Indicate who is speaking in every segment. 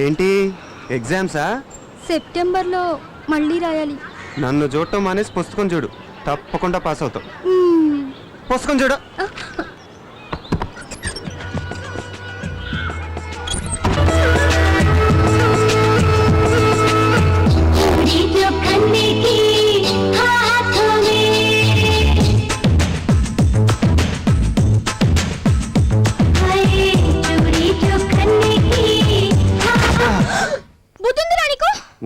Speaker 1: ఏంటి ఎగ్జామ్సా?
Speaker 2: సెప్టెంబర్లో మళ్ళీ రాయాలి.
Speaker 1: నన్ను చూడటం మానేసి పుస్తకం చూడు, తప్పకుండా పాస్ అవుతావు. పుస్తకం చూడు.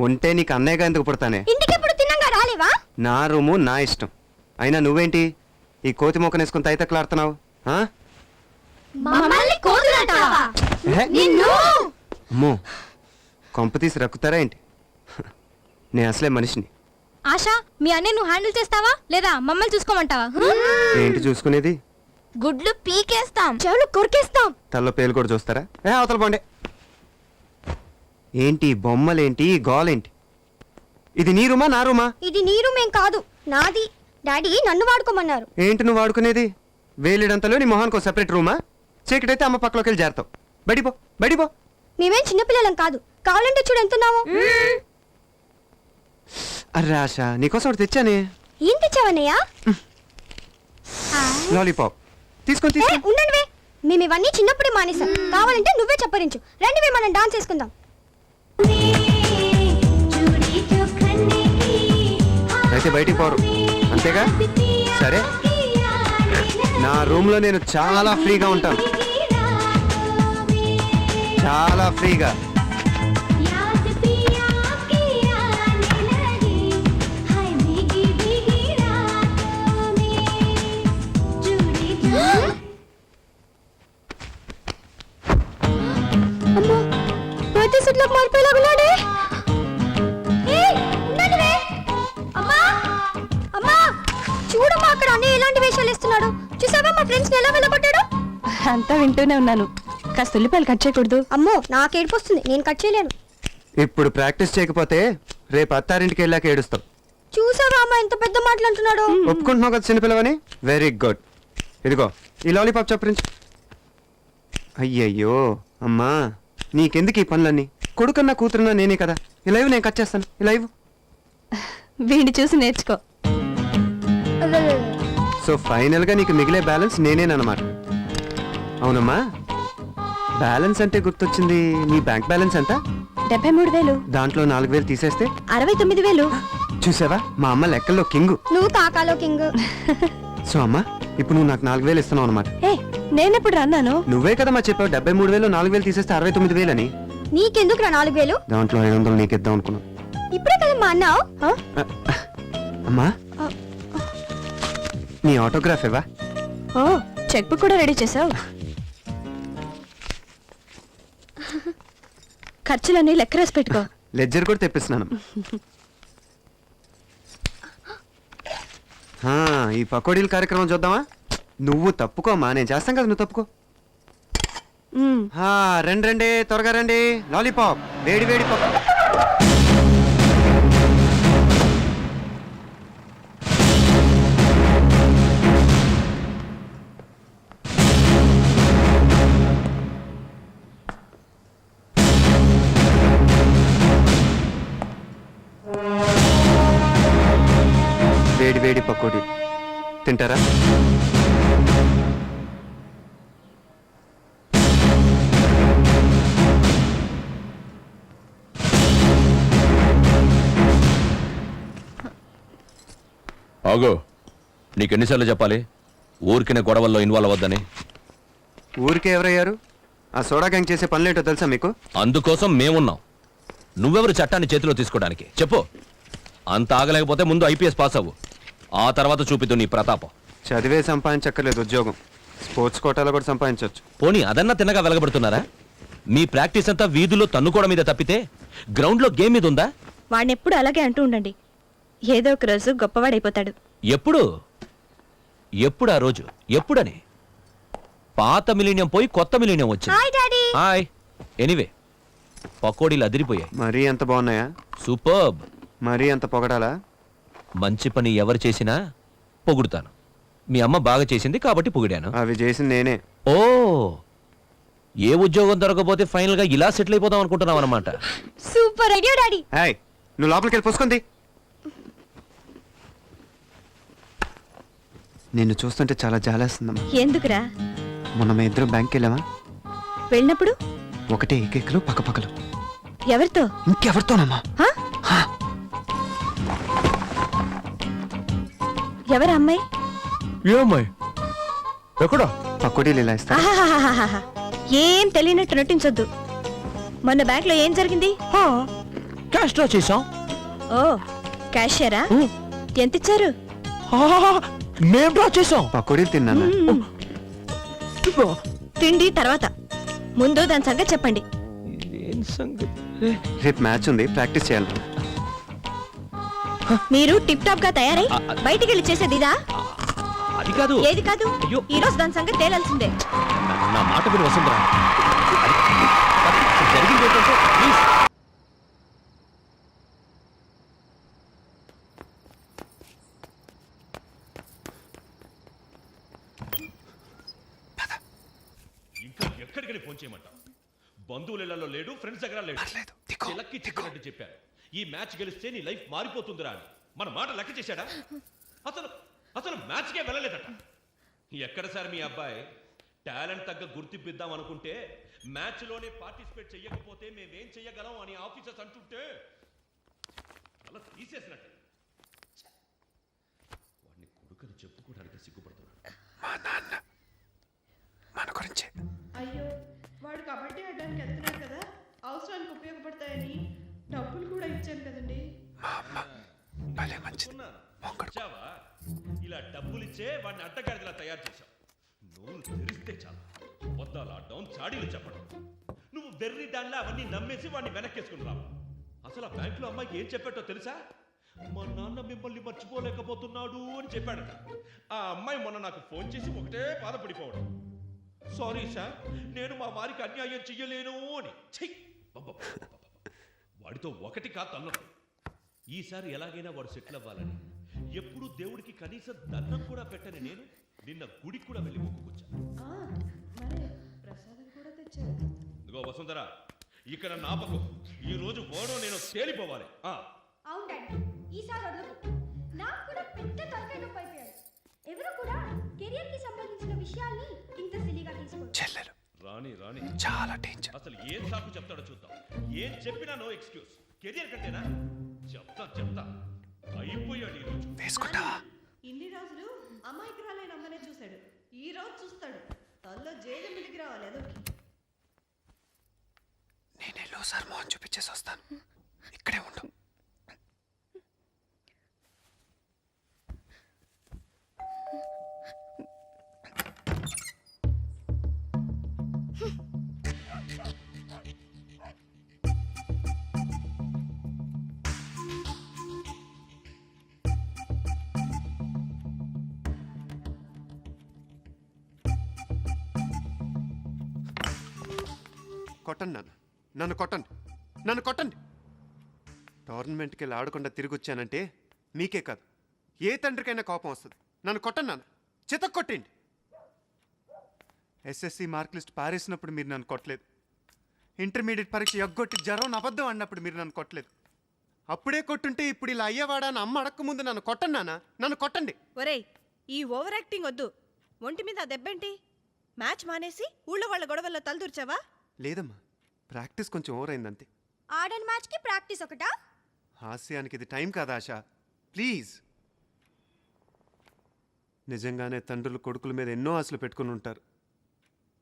Speaker 1: ఉంటే నీకు అన్నయ్యగా ఎందుకు పుడతానే?
Speaker 2: ఇంటికెప్పుడు తిన్నాక రాలేవా?
Speaker 1: నా రూము నా ఇష్టం. అయినా నువ్వేంటి ఈ కోతి మొక్కనేసుకుని తైతక్కలాడుతున్నావు? అమ్మో, కొంప తీసి రక్కుతారా ఏంటి? నేను అసలే మనిషిని.
Speaker 2: ఆశా, మీ అన్నయ్య నువ్వు హ్యాండిల్ చేస్తావా లేదా మమ్మల్ని చూసుకోమంటావా?
Speaker 1: ఏంటి చూసుకునేది?
Speaker 2: గుడ్లు పీకేస్తాం, చెవులు కొరికేస్తాం,
Speaker 1: తల్లో పేలు కూడా చూస్తారా? అవతల పోండి. ఏంటి బొమ్మలేంటి, గోలేంటి? ఇది నీ రూమా నా రూమా?
Speaker 2: ఇది నీ రూమ్ ఏం కాదు, నాది. డాడీ నన్ను వాడుకోమన్నారు.
Speaker 1: ఏంటి నువ్వు వాడుకునేది? వేలిడంతలో నీ మొహానికి సెపరేట్ రూమా? చీకటైతే అమ్మ పక్కలోకి వెళ్ళి చేరతావు. బడిపో బడిపో.
Speaker 2: మేమేం చిన్నపిల్లలం కాదు, కావాలంటే చూడు ఎంతున్నావు.
Speaker 1: అర్రే ఆశ, నీకోసం ఒకటి తెచ్చానే.
Speaker 2: ఏం తెచ్చావన్నయ్యా?
Speaker 1: లాలీపాప్ తీసుకొని
Speaker 2: ఉండండి, మేము ఇవన్నీ చిన్నప్పుడే మానేసాం. కావాలంటే నువ్వే చెప్పరించు. రండి, మనం డాన్స్ చేసుకుందాం.
Speaker 1: అయితే బయటికి పోరు, అంతేగా? సరే, నా రూమ్లో నేను చాలా ఫ్రీగా ఉంటాను, చాలా ఫ్రీగా.
Speaker 2: చూడమ్మా, అక్కడ అన్నయ్య ఎలాంటి వేషాలు ఇస్తున్నాడు. చూసావా మా ఫ్రెండ్స్ ఎలా వెళ్ళగొట్టాడు?
Speaker 3: అంతా వింటూనే ఉన్నాను. కాస్త ఉల్లిపాయలు కట్ చేయకూడదు?
Speaker 2: అమ్మో, నాకు ఏడుపు వస్తుంది, నేను కట్ చేయలేను.
Speaker 1: ఇప్పుడు ప్రాక్టీస్ చేయకపోతే రేపు అత్తారింటికి వెళ్ళాక ఏడుస్తావు.
Speaker 2: చూసావా అమ్మా ఎంత పెద్ద మాటలు అంటున్నాడు.
Speaker 1: ఒప్పుకుంటున్నావు కదా చిన్నపిల్లవని? Very good. ఇదిగో ఈ లాలీపాప్ చప్పరించు. అయ్యయ్యో అమ్మా, నీకెందుకు ఈ పనులన్నీ? కొడుకన్నా కూతురున్నా నేనే కదా. ఈ లైవ్ నేను కట్ చేస్తాను. ఈ లైవ్
Speaker 3: వీడిని చూసి నేర్చుకో.
Speaker 1: సో ఫైనల్ గా నీకు మిగిలే బ్యాలెన్స్ నేనేనమాట. అవునమ్మా, బ్యాలెన్స్ అంటే గుర్తొచ్చింది. నీ బ్యాంక్ బ్యాలెన్స్ ఎంత?
Speaker 3: 73,000.
Speaker 1: దాంట్లో 4,000 తీసేస్తే
Speaker 3: 69,000.
Speaker 1: చూసావా, మా అమ్మ లెక్కల్లో కింగ్.
Speaker 2: నువ్వు కాకాలో కింగ్.
Speaker 1: సో అమ్మా, ఇప్పుడు నువ్వు నాకు 4,000 ఇస్తున్నావు అనమాట.
Speaker 3: నేనెప్పుడు అన్నాను?
Speaker 1: నువ్వే కదా మా చెప్పావు 73,000 4,000 తీసేస్తే 69,000 అని.
Speaker 2: నీకెందుకు 4,000?
Speaker 1: దాంట్లో 500 నీకు ఇద్దాం అనుకున్నావు.
Speaker 2: ఇప్పుడే కదమ్మా అన్నావు.
Speaker 1: అమ్మా, నీ ఆటోగ్రాఫ్ ఇవ్వా?
Speaker 3: ఓ, చెక్ బుక్ కూడా రెడీ చేసావు. ఖర్చులన్నీ లెక్క రాసి పెట్టుకో.
Speaker 1: లెడ్జర్ కూడా తెప్పిస్తున్నాను. ఈ పకోడీల కార్యక్రమం చూద్దామా? నువ్వు తప్పుకోమా, నేను చేస్తాం కదా, నువ్వు తప్పుకో. రండి రండి, త్వరగా రండి. లాలీపాప్, వేడి వేడి పప్పు. వేడి వేడి పకోడీ తింటారా?
Speaker 4: ఆగో, నీకెన్నిసార్లు చెప్పాలి ఊరికిన గొడవల్లో ఇన్వాల్వ్ అవ్వద్దని?
Speaker 1: ఊరికే ఎవరయ్యారు? ఆ సోడా గ్యాంగ్ చేసే పనులేంటో తెలుసా మీకు?
Speaker 4: అందుకోసం మేమున్నాం. నువ్వెవరు చట్టాన్ని చేతిలో తీసుకోవడానికి? చెప్పు. అంత ఆగలేకపోతే ముందు ఐపీఎస్ పాస్ అవ్వు, ఆ తర్వాత చూపిద్దు నీ ప్రతాపం.
Speaker 1: చదివే సంపాదించక్కర్లేదు, ఉద్యోగం స్పోర్ట్స్ కోటాలో కూడా సంపాదించవచ్చు.
Speaker 4: పోనీ అదన్నా తిన్నగా వెలగబడుతున్నారా? మీ ప్రాక్టీస్ అంతా వీధుల్లో తన్నుకోవడం మీద తప్పితే గ్రౌండ్లో గేమ్ మీద ఉందా?
Speaker 3: వాడిని ఎప్పుడు అలాగే అంటూ ఉండండి, ఏదో ఒక రోజు గొప్పవాడైపోతాడు.
Speaker 4: ఎప్పుడు ఎప్పుడు ఆ రోజు ఎప్పుడని? పాత మిలీనియం పోయి కొత్త మిలీనియం వచ్చింది.
Speaker 2: Hi daddy.
Speaker 4: హాయ్. ఎనీవే, పకోడీలు అదిరిపోయాయి.
Speaker 1: మరీ అంత బాగున్నాయా?
Speaker 4: సూపర్బ్.
Speaker 1: మరీ అంత పొగడాలా?
Speaker 4: మంచి పని ఎవరు చేసినా పొగుడుతాను. మీ అమ్మ బాగా చేసింది కాబట్టి పొగిడాను.
Speaker 1: అవి చేసింది నేనే.
Speaker 4: ఓ, ఏ ఉద్యోగం దొరకకపోతే ఫైనల్ గా ఇలా సెటిల్ అయిపోదాం అనుకుంటున్నావు అనమాట.
Speaker 2: Super idea daddy.
Speaker 1: హాయ్, నువ్వు లోపలికి వెళ్ళి పోసుకుంది. నిన్ను చూస్తుంటే చాలా జాలేస్తుందమ్మా.
Speaker 3: ఎందుకురా?
Speaker 1: మొన్న మేము ఇద్దరం బ్యాంక్కి వెళ్ళామా?
Speaker 3: వెళ్ళినప్పుడు
Speaker 1: ఒకటే ఏకేకలు పక్కపక్కలు.
Speaker 3: ఎవరితో?
Speaker 1: ఇంకెవరితోనమ్మా?
Speaker 3: హా? ఎవరు అమ్మాయి?
Speaker 4: ఏ అమ్మాయి? ఎక్కడ?
Speaker 1: పకోడీలు ఇలా ఇస్తా.
Speaker 3: ఆహాహాహాహా. ఏం తెలియనట్టు నటించొద్దు. మొన్న బ్యాంక్ లో ఏం జరిగింది?
Speaker 4: క్యాష్ డ్రా చేసాం.
Speaker 3: ఓ క్యాషియరా? ఎంత ఇచ్చారు?
Speaker 4: మేం డ్రా చేసాం.
Speaker 1: పకోడీలు తిన్నాను.
Speaker 3: తిండి తర్వాత, ముందు దాని సంగతి చెప్పండి.
Speaker 1: రేపు మ్యాచ్ ఉంది, ప్రాక్టీస్ చేయాలి.
Speaker 3: మీరు టిప్ టాప్ గా తయారై బయటికి వెళ్ళి చేసేది ఇదా?
Speaker 4: అది కాదు.
Speaker 3: ఏది కాదు?
Speaker 4: అయ్యో.
Speaker 3: ఈ రోజు దాని సంగతి తేలాల్సిందే.
Speaker 4: నా మాట విని వసుంధరా. జరిగింది ఏంటంటే ప్లీజ్.
Speaker 5: ఇంకా ఎక్కడికి ఫోన్ చేయమంటావు? బంధువులలో లేడు, ఫ్రెండ్స్ దగ్గర లేడు. చిలక్కి చెప్పినట్టు చెప్పారు, ఈ మ్యాచ్ గెలిస్తే నీ లైఫ్ మారిపోతుందిరా అని. మన మాట లెక్క చేశాడా? అసలు అసలు మ్యాచ్కే వెళ్ళలేదట. ఎక్కడ సార్ మీ అబ్బాయి? టాలెంట్ తగ్గ గుర్తింపు ఇద్దాం అనుకుంటే మ్యాచ్లోనే పార్టిసిపేట్ చెయ్యకపోతే మేమేం చెయ్యగలం అని ఆఫీసర్స్ అంటుంటే అలా తీసేసినట్టు. వాడిని కొడుకుని చెప్పుకోవడానికి సిగ్గుపడుతున్నాడు.
Speaker 1: మా నాన్న మన గురించి.
Speaker 6: అయ్యో, వాడు కబడ్డీ ఆడడానికి వెళ్తున్నాడు కదా, అవసరానికి ఉపయోగపడతాయని డబ్బులు కూడా ఇచ్చాను కదండి.
Speaker 1: మా అమ్మ భలే మంచిది.
Speaker 5: వచ్చావా? ఇలా డబ్బులిచ్చే వాడిని అడ్డగాడిలా తయారు చేశావు. నువ్వు తెరిస్తే చాలు వద్దాలా డౌన్ చాడీలు చెప్పడం. నువ్వు వెర్రి దానిలా అవన్నీ నమ్మేసి వాడిని వెనక్కేసుకుని రావు. అసలు ఆ బ్యాంకులో అమ్మాయికి ఏం చెప్పాటో తెలుసా? మా నాన్న మిమ్మల్ని మర్చిపోలేకపోతున్నాడు అని చెప్పాడట. ఆ అమ్మాయి మొన్న నాకు ఫోన్ చేసి ఒకటే బాధపడిపోవడం. సారీ సార్, నేను మా వారికి అన్యాయం చెయ్యలేను అని. వాడితో ఒకటి కాదు అన్నది. ఈసారి ఎలాగైనా వాడు సెటిల్ అవ్వాలని ఎప్పుడు దేవుడికి కనీసం దండం కూడా పెట్టని నేను నిన్న గుడికి కూడా వెళ్ళి మొక్కుకొచ్చాను.
Speaker 6: మరే ప్రసాదం కూడా తెచ్చారు.
Speaker 5: ఇదిగో వసుంధరా, ఇక్కడ నాపకం. ఈ రోజు ఓడో నేను తేలిపోవాలి.
Speaker 2: అవును డాడీ, ఈసారి వదలకు. నాకు కూడా పెద్ద తలకాయ నొప్పి అయిపోయాడు. ఎవరు కూడా కెరియర్ కి సంబంధించిన విషయాల్ని ఇంత సిలిగా తీసుకోరు.
Speaker 1: చెల్లెలు
Speaker 5: రాణి రాణి
Speaker 1: చాలా డేంజర్.
Speaker 5: అసలు ఏం సాకు చెప్తాడో చూద్దాం. ఏం చెప్పినా నో ఎక్స్క్యూజ్. కెరియర్ కంటేనా? చెప్తా అయిపోయాడు ఈ రోజు.
Speaker 1: వేసుకుంటావా?
Speaker 6: ఇన్ని రోజులు అమాయకురాలైన అమ్మనే చూశాడు, ఈ రోజు చూస్తాడు. తల్లో జైలు మీదకి రావాలి అదొకి.
Speaker 1: నేను ఎల్లోసారి మోహన్ చూపించేసి వస్తాను. ఇక్కడే ఉండు. కొట్టండి నాన్న, నన్ను కొట్టండి, నన్ను కొట్టండి. టోర్నమెంట్కి వెళ్ళి ఆడకుండా తిరిగి వచ్చానంటే మీకే కాదు ఏ తండ్రికైనా కోపం వస్తుంది. నన్ను కొట్టండి నాన్న, చితక్ కొట్టండి. ఎస్ఎస్సి మార్క్ లిస్ట్ పారేసినప్పుడు మీరు నన్ను కొట్టలేదు. ఇంటర్మీడియట్ పరీక్ష ఎగ్గొట్టి జ్వరం అబద్ధం అన్నప్పుడు మీరు నన్ను కొట్టలేదు. అప్పుడే కొట్టుంటే ఇప్పుడు ఇలా అయ్యేవాడా అని అమ్మ అడక్క ముందు నన్ను కొట్టండి నాన్న, నన్ను కొట్టండి.
Speaker 6: ఒరేయ్, ఈ ఓవర్ యాక్టింగ్ వద్దు. ఒంటి మీద దెబ్బేంటి? మ్యాచ్ మానేసి ఊళ్ళో వాళ్ళ గొడవల్లో తలదూర్చావా?
Speaker 1: లేదమ్మా, ప్రాక్టీస్ కొంచెం ఓవర్ అయిందంతే.
Speaker 2: ఆడని మ్యాచ్ కి ప్రాక్టీస్ ఒకటా?
Speaker 1: హాస్యానికి ఇది టైం కాదా ఆశ? ప్లీజ్. నిజంగానే తండ్రులు కొడుకుల మీద ఎన్నో ఆశలు పెట్టుకుని ఉంటారు.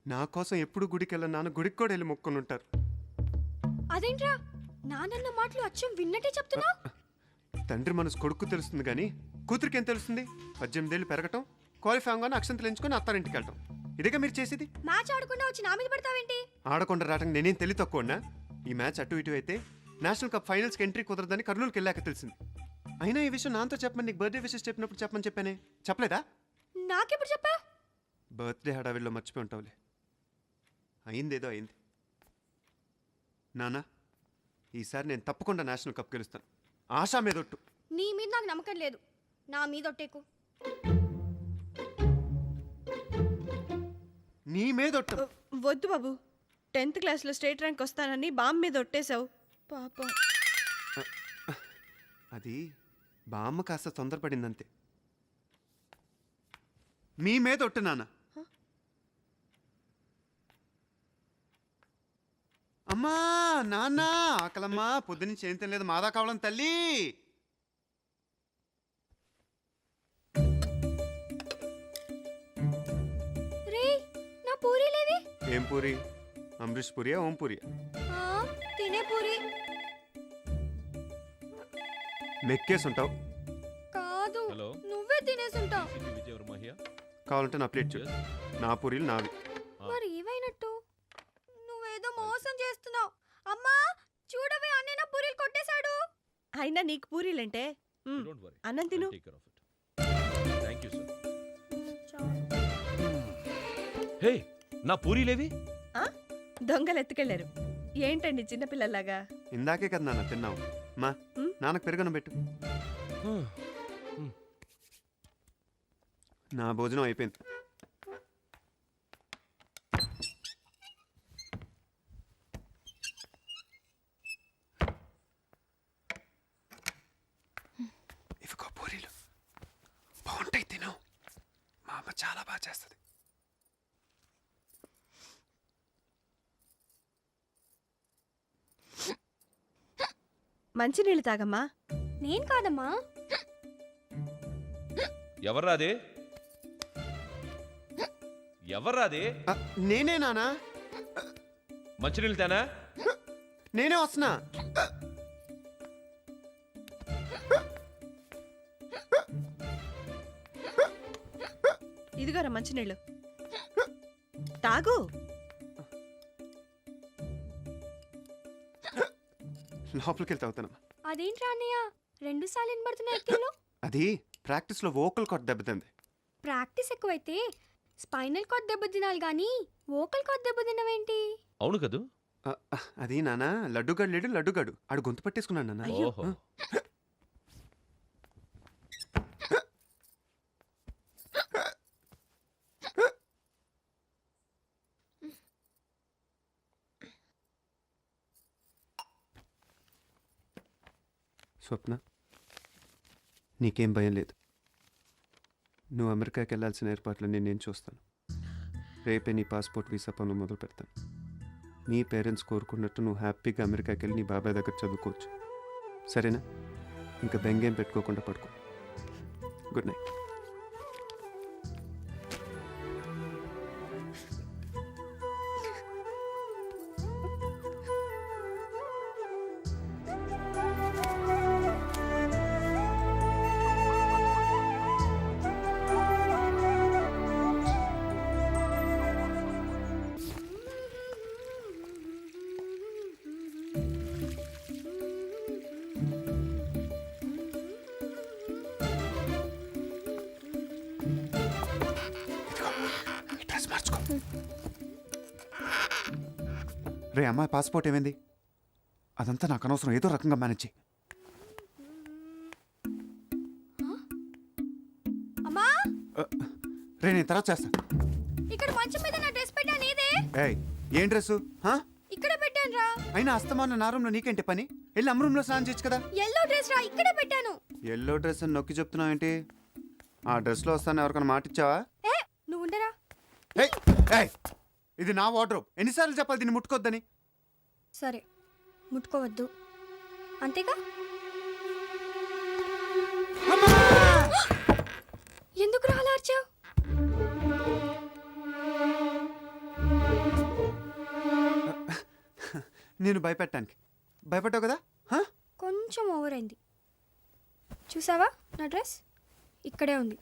Speaker 1: నా కోసం ఎప్పుడు గుడికి వెళ్ళిన నాన్న గుడికి కూడా వెళ్ళి మొక్కుని ఉంటారు.
Speaker 2: అదేంట్రా నానన్న మాటలు అచ్చం విన్నట్టే చెప్తున్నా?
Speaker 1: తండ్రి మనసు కొడుకు తెలుస్తుంది కానీ కూతురికి ఏం తెలుస్తుంది? 18 ఏళ్ళు పెరగటం, క్వాలిఫై అవగానే అక్షంతలు ఎంచుకొని అత్తారింటికి వెళ్ళటం. ఇదిగా మీరు చేసేది.
Speaker 2: మ్యాచ్ ఆడకుండా వచ్చి నా మీద పడతావేంటి?
Speaker 1: ఆడకుండా రావటం నేనేం తెలివి తక్కువన్నా? ఈ మ్యాచ్ అటు ఇటు అయితే నేషనల్ కప్ ఫైనల్స్కి ఎంట్రీ కుదరదని కర్నూలుకి వెళ్ళాక తెలిసింది. అయినా ఈ విషయం నాతో చెప్పమని నీకు బర్త్డే విషెస్ చెప్పినప్పుడు చెప్పమని చెప్పానే, చెప్పలేదా?
Speaker 2: నాకెప్పుడు చెప్పా?
Speaker 1: బర్త్డే హడావిడిలో మర్చిపోయి ఉంటావులే. అయిందేదో అయింది. నానా, ఈసారి నేను తప్పకుండా నేషనల్ కప్ గెలుస్తాను. ఆశా మీద ఒట్టు.
Speaker 2: నీ మీద నాకు నమ్మకం లేదు. నా మీద ఒట్టేకు.
Speaker 1: నీ మీద ఒట్టు.
Speaker 6: వద్దు బాబు, 10th క్లాస్లో స్టేట్ ర్యాంక్ వస్తానని బామ్ మీద ఒట్టేశావు పాపం.
Speaker 1: అది బామ్మ కాస్త తొందరపడిందంతే. మీ మీద ఒట్టు నాన్న. అమ్మా నాన్న ఆకలమ్మా, పొద్దునుంచి ఏం తినలేదు, మాదా కావడం తల్లి.
Speaker 2: రే నా పూరీలేవి?
Speaker 1: ఏం పూరి? అమరీష్ పూరియా ఓం పూరియా?
Speaker 2: తినే పూరి
Speaker 1: మెక్కేసుంటావు.
Speaker 2: కాదు,
Speaker 5: హలో.
Speaker 2: నువ్వే తినేసుంటావు.
Speaker 5: City Vijay Verma here.
Speaker 1: కావాలంటే నా ప్లేట్ చూడు, నా పూరీలు నావి.
Speaker 2: మరి ఏమైనట్టు? నువ్వేదో మోసం చేస్తున్నావు. అమ్మా చూడవే, అన్నీ నా పూరీలు కొట్టేశాడు.
Speaker 6: అయినా నీకు పూరీలంటే
Speaker 5: డోంట్ వరీ,
Speaker 6: అన్నం తిను.
Speaker 5: Take care of it. Thank you sir. Hey, నా పూరీలేవి?
Speaker 6: దొంగలు ఎత్తుకెళ్లారు. ఏంటండి చిన్నపిల్లలాగా?
Speaker 1: ఇందాకే కదా నాన్న తిన్నావు. మా నాన్నకు పెరుగను పెట్టు. నా భోజనం అయిపోయింది. ఇవిగో పూరీలు బాగుంటాయి, తిను. మా అమ్మ చాలా బాగా చేస్తుంది.
Speaker 6: మంచినీళ్ళు తాగమ్మా.
Speaker 2: నేను కాదమ్మా.
Speaker 5: ఎవర్రాది? ఎవర్రాది?
Speaker 1: నేనే నానా.
Speaker 5: మంచినీళ్ళు తేనా?
Speaker 1: నేనే వస్తున్నా.
Speaker 6: ఇదిగోరా మంచినీళ్ళు తాగు.
Speaker 1: లోపలికి వెళ్తే అవుతానమ్మా.
Speaker 2: అదేంట్రా అన్నయ్య 2 సార్లు వినబడుతున్నాయి ఎక్కిళ్ళు?
Speaker 1: అది ప్రాక్టీస్లో వోకల్ కార్డ్ దెబ్బతింది.
Speaker 2: ప్రాక్టీస్ ఎక్కువైతే స్పైనల్ కార్డ్ దెబ్బ తినాలి కానీ వోకల్ కార్డ్ దెబ్బ తినవేంటి?
Speaker 5: అవును కదూ.
Speaker 1: అది నానా లడ్డుగాడు లేడు, లడ్డుగాడు ఆడు గొంతు పట్టేసుకున్నాడు నాన్న.
Speaker 5: ఓహో.
Speaker 1: స్వప్న, నీకేం భయం లేదు. నువ్వు అమెరికాకి వెళ్ళాల్సిన ఏర్పాట్లన్నీ నేను చూస్తాను. రేపే నీ పాస్పోర్ట్ వీసా పనులు మొదలు పెడతాను. మీ పేరెంట్స్ కోరుకున్నట్టు నువ్వు హ్యాపీగా అమెరికాకి వెళ్ళి నీ బాబాయ్ దగ్గర చదువుకోవచ్చు. సరేనా? ఇంకా బెంగేం పెట్టుకోకుండా పడుకో. Good night. రే అమ్మాయి పాస్పోర్ట్ ఏమైంది? అదంతా నాకు అనవసరం, ఏదో రకంగా మేనేజ్ చేయి.
Speaker 2: అమ్మా
Speaker 1: రే నేను తర్వాత చేస్తా.
Speaker 2: ఇక్కడ మంచం మీద నా డ్రెస్ పెట్టాను ఇదే.
Speaker 1: ఏయ్ ఏం డ్రెస్సు?
Speaker 2: ఇక్కడ పెట్టాను రా.
Speaker 1: అయినా అస్తమాన నా రూమ్లో నీకేంటి పని? వెళ్ళి అమ్మ రూమ్లో స్నానం చేయొచ్చు కదా.
Speaker 2: ఎల్లో డ్రెస్ రా, ఇక్కడే పెట్టాను.
Speaker 1: ఎల్లో డ్రెస్ అని నొక్కి చెప్తున్నావు ఏంటి? ఆ డ్రెస్లో వస్తాను ఎవరికైనా మాట ఇచ్చావా?
Speaker 2: నువ్వు ఉండరా.
Speaker 1: ఏయ్ ఏయ్ ఇది నా వార్డ్రోబ్, ఎన్నిసార్లు చెప్పాలి దీన్ని ముట్టుకోవద్దని?
Speaker 2: సరే ముట్టుకోవద్దు అంతేగా. ఎందుకు రాలార్చావు?
Speaker 1: నేను భయపెట్టానికి భయపడ్డావు కదా.
Speaker 2: కొంచెం ఓవర్ అయింది. చూసావా నా డ్రెస్ ఇక్కడే ఉంది.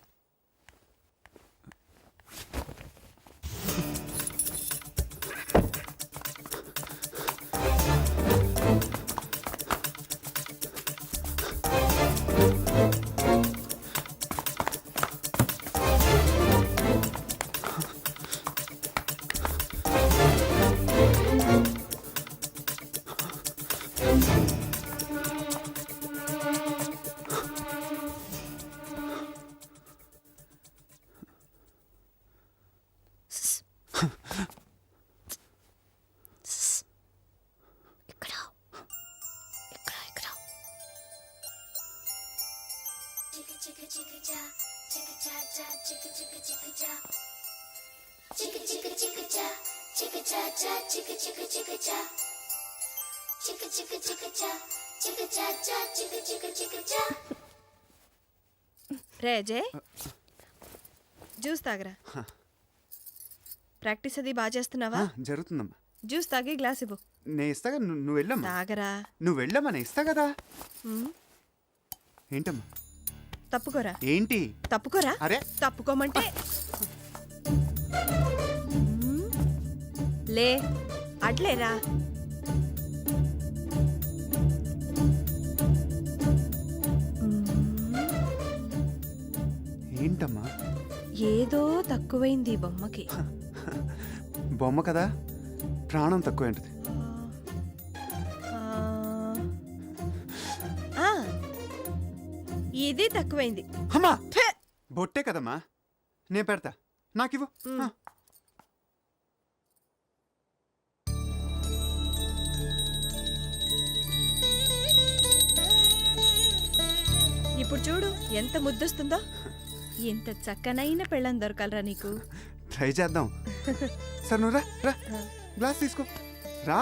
Speaker 6: రే అజయ్ జ్యూస్ తాగరా. ప్రాక్టీస్ అది బాగా చేస్తున్నావా?
Speaker 1: జరుగుతుందమ్మా.
Speaker 6: జ్యూస్ తాగి గ్లాస్ ఇవ్వు.
Speaker 1: నేను ఇస్తాగా, నువ్వు వెళ్ళమ్మా.
Speaker 6: తాగరా.
Speaker 1: నువ్వు వెళ్ళమ్మా, నేను ఇస్తా కదా.
Speaker 6: ఉమ్,
Speaker 1: ఏంటమ్మా?
Speaker 6: తప్పుకోరా.
Speaker 1: ఏంటి?
Speaker 6: తప్పుకోరా.
Speaker 1: అరే
Speaker 6: తప్పుకోమంటే ఉమ్, లే అట్లేరా.
Speaker 1: ఏంటమ్మా?
Speaker 6: ఏదో తక్కువైంది ఈ బొమ్మకి.
Speaker 1: బొమ్మ కదా, ప్రాణం తక్కువ ఏంటిది?
Speaker 6: ఆ, ఆ, ఇది తక్కువైంది.
Speaker 1: అమ్మా బొట్టే కదమ్మా, నేను పెడతా, నాకివ్వు. ఆ.
Speaker 6: ఇప్పుడు చూడు ఎంత ముద్దొస్తుందో. ఎంత చక్కనైన పెళ్ళం దొరకాలరా నీకు.
Speaker 1: ట్రై చేద్దాం. సరే నువ్వు రా రా, గ్లాస్ తీసుకో రా.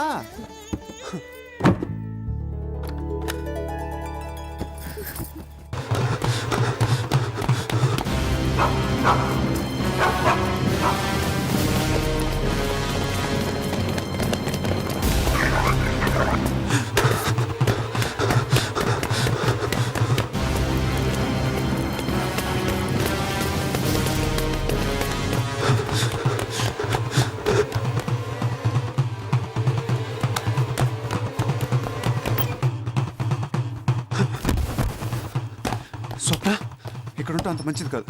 Speaker 1: స్వప్న, ఇక్కడ ఉంటే అంత మంచిది కాదు.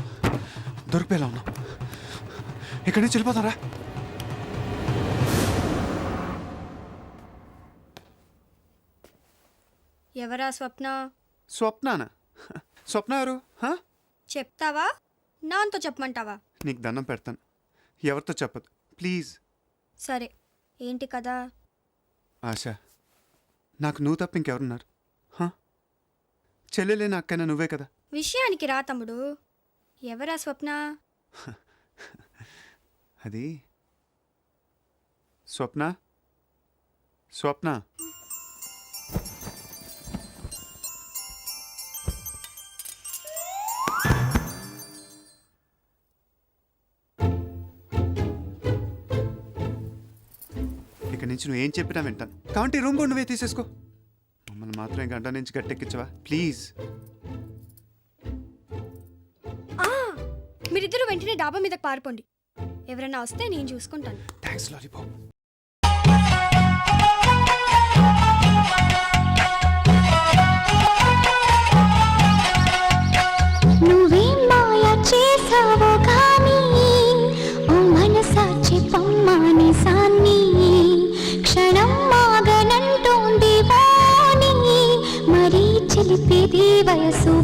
Speaker 1: దొరికిపోయేలా ఉన్నాం. ఇక్కడి నుంచి వెళ్ళిపోతారా?
Speaker 2: ఎవరా స్వప్న?
Speaker 1: స్వప్నానా? స్వప్న ఎవరు? హా?
Speaker 2: చెప్తావా నాతో చెప్పమంటావా?
Speaker 1: నీకు దండం పెడతాను, ఎవరితో చెప్పదు ప్లీజ్.
Speaker 2: సరే ఏంటి కదా?
Speaker 1: ఆశ, నాకు నువ్వు తప్ప ఇంకెవరున్నారు? హా? చెల్లెలేని అక్కైనా నువ్వే కదా.
Speaker 2: విషయానికి రా తమ్ముడు. ఎవరా స్వప్న?
Speaker 1: అది స్వప్న. స్వప్న, ఇక నుంచి నువ్వేం చెప్పినా వింటాను. కాబట్టి రూమ్ కూడా నువ్వే తీసేసుకో. మమ్మల్ని మాత్రం గంట నుంచి గట్టెక్కించవా ప్లీజ్.
Speaker 2: మీరిద్దరూ వెంటనే డాబా మీదకి పారిపోండి. ఎవరైనా వస్తే నేను చూసుకుంటాను.
Speaker 1: Thanks lollipop.
Speaker 7: నువ్వేం మాయ చేసావో కానీ ఓ మనసాచి పమ్మాని సాన్ని క్షణం మాగనంటోంది వాణి మరీ చిలిపిది వయసు